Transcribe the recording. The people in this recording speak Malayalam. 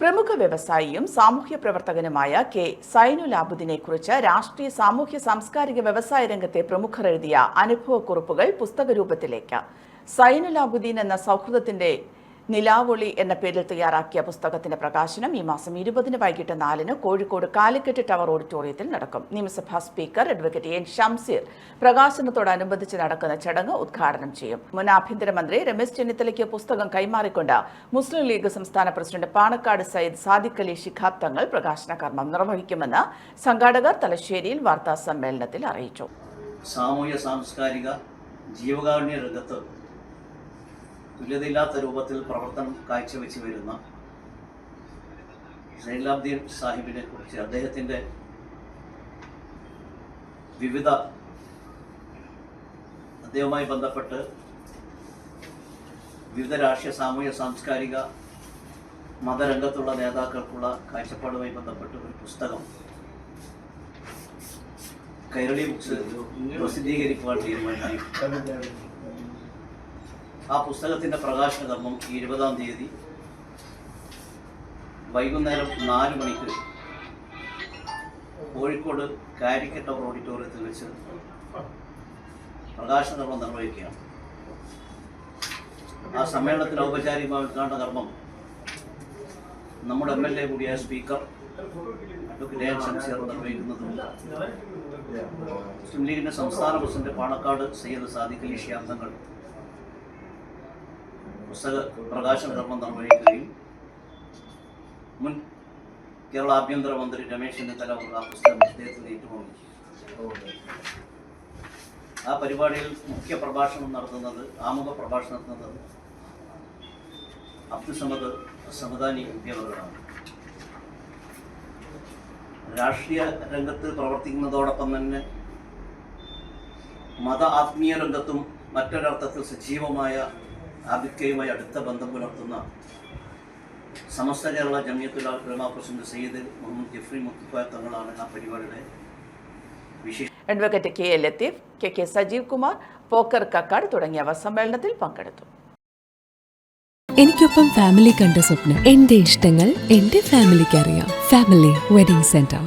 പ്രമുഖ വ്യവസായിയും സാമൂഹ്യ പ്രവർത്തകനുമായ കെ സൈനുലാബുദ്ദീനെക്കുറിച്ച് രാഷ്ട്രീയ സാമൂഹ്യ സാംസ്കാരിക വ്യവസായ രംഗത്തെ പ്രമുഖർ എഴുതിയ അനുഭവക്കുറിപ്പുകൾ പുസ്തകരൂപത്തിലേക്ക്. സൈനുലാബുദ്ദീൻ എന്ന സൗഹൃദത്തിന്റെ നിലാവൊളി എന്ന പേരിൽ തയ്യാറാക്കിയ പുസ്തകത്തിന്റെ പ്രകാശനം ഈ മാസം 20 വൈകിട്ട് 4 കോഴിക്കോട് കാലിക്കറ്റ് ടവർ ഓഡിറ്റോറിയത്തിൽ നടക്കും. നിയമസഭാ സ്പീക്കർ അഡ്വക്കേറ്റ് എൻ ഷംസീർ പ്രകാശനത്തോടനുബന്ധിച്ച് നടക്കുന്ന ചടങ്ങ് ഉദ്ഘാടനം ചെയ്യും. മുൻ ആഭ്യന്തരമന്ത്രി രമേശ് ചെന്നിത്തലയ്ക്ക് പുസ്തകം കൈമാറിക്കൊണ്ട് മുസ്ലിം ലീഗ് സംസ്ഥാന പ്രസിഡന്റ് പാണക്കാട് സയ്യിദ് സാദിഖ് അലി ശിഹാബ് തങ്ങൾ പ്രകാശന കർമ്മം നിർവഹിക്കുമെന്ന് സംഘാടകർ തലശ്ശേരിയിൽ വാർത്താ സമ്മേളനത്തിൽ അറിയിച്ചു. സാമൂഹ്യ സാംസ്കാരിക ജീവകാരുണ്യ രംഗത്ത് തുല്യതയില്ലാത്ത രൂപത്തിൽ പ്രവർത്തനം കാഴ്ചവെച്ച് വരുന്ന സൈനുലാബുദ്ദീൻ സാഹിബിനെ കുറിച്ച് അദ്ദേഹത്തിൻ്റെ അദ്ദേഹവുമായി ബന്ധപ്പെട്ട് വിവിധ രാഷ്ട്രീയ സാമൂഹ്യ സാംസ്കാരിക മതരംഗത്തുള്ള നേതാക്കൾക്കുള്ള കാഴ്ചപ്പാടുമായി ബന്ധപ്പെട്ട് ഒരു പുസ്തകം കൈരളി ബുക്സ് പ്രസിദ്ധീകരിക്കുവാൻ തീരുമാനിച്ചു. ആ പുസ്തകത്തിൻ്റെ പ്രകാശന കർമ്മം 20-ാം തീയതി വൈകുന്നേരം 4 മണിക്ക് കോഴിക്കോട് കാലിക്കറ്റ് ടവർ ഓഡിറ്റോറിയത്തിൽ വെച്ച് പ്രകാശന കർമ്മം നിർവഹിക്കുകയാണ്. ആ സമ്മേളനത്തിൽ ഔപചാരികമായ ഉദ്ഘാടന കർമ്മം നമ്മുടെ MLA കൂടിയായ സ്പീക്കർ അഡ്വക്കേറ്റ് എൻ ഷംസീർ നിർവഹിക്കുന്നതും മുസ്ലിം ലീഗിൻ്റെ സംസ്ഥാന പ്രസിഡന്റ് പാണക്കാട് സയ്യിദ് സാദിഖ് അലി ശിഹാബ് തങ്ങൾ പുസ്തക പ്രകാശന കർമ്മം നിർവഹിക്കുകയും മുൻ കേരള ആഭ്യന്തരമന്ത്രി രമേശ് ചെന്നിത്തല ആ പുസ്തകം അദ്ദേഹത്തിന് ഏറ്റുവാങ്ങി. ആ പരിപാടിയിൽ മുഖ്യ പ്രഭാഷണം നടത്തുന്നത് ആമുഖ പ്രഭാഷണം നടത്തുന്നത് അബ്ദുസമദ് സമദാനി അവരാണ്. രാഷ്ട്രീയ രംഗത്ത് പ്രവർത്തിക്കുന്നതോടൊപ്പം തന്നെ ആത്മീയ രംഗത്തും മറ്റൊരർത്ഥത്തിൽ സജീവമായ ആബിക്കയുമായി അടുത്ത ബന്ധം പുലർത്തുന്ന സമസ്ത കേരള ജമിയത്തുൽ ഉലമാ പ്രസിഡന്റ് സയ്യിദ് മുഹമ്മദ് ജഫ്രി മുത്തുക്കോയ തങ്ങളാണ് ആ പരിപാടിയുടെ വിശേഷ. Advocate K Latheef, K Sajeev Kumar, Pokker Kakkad തുടങ്ങിയവർ സമ്മേളനത്തിൽ പങ്കെടുത്തു. എനിക്കൊപ്പം ഫാമിലി കണ്ട സ്വപ്നം. എന്റെ ഇഷ്ടങ്ങൾ എന്റെ ഫാമിലിക്ക് അറിയാം. Family wedding centre.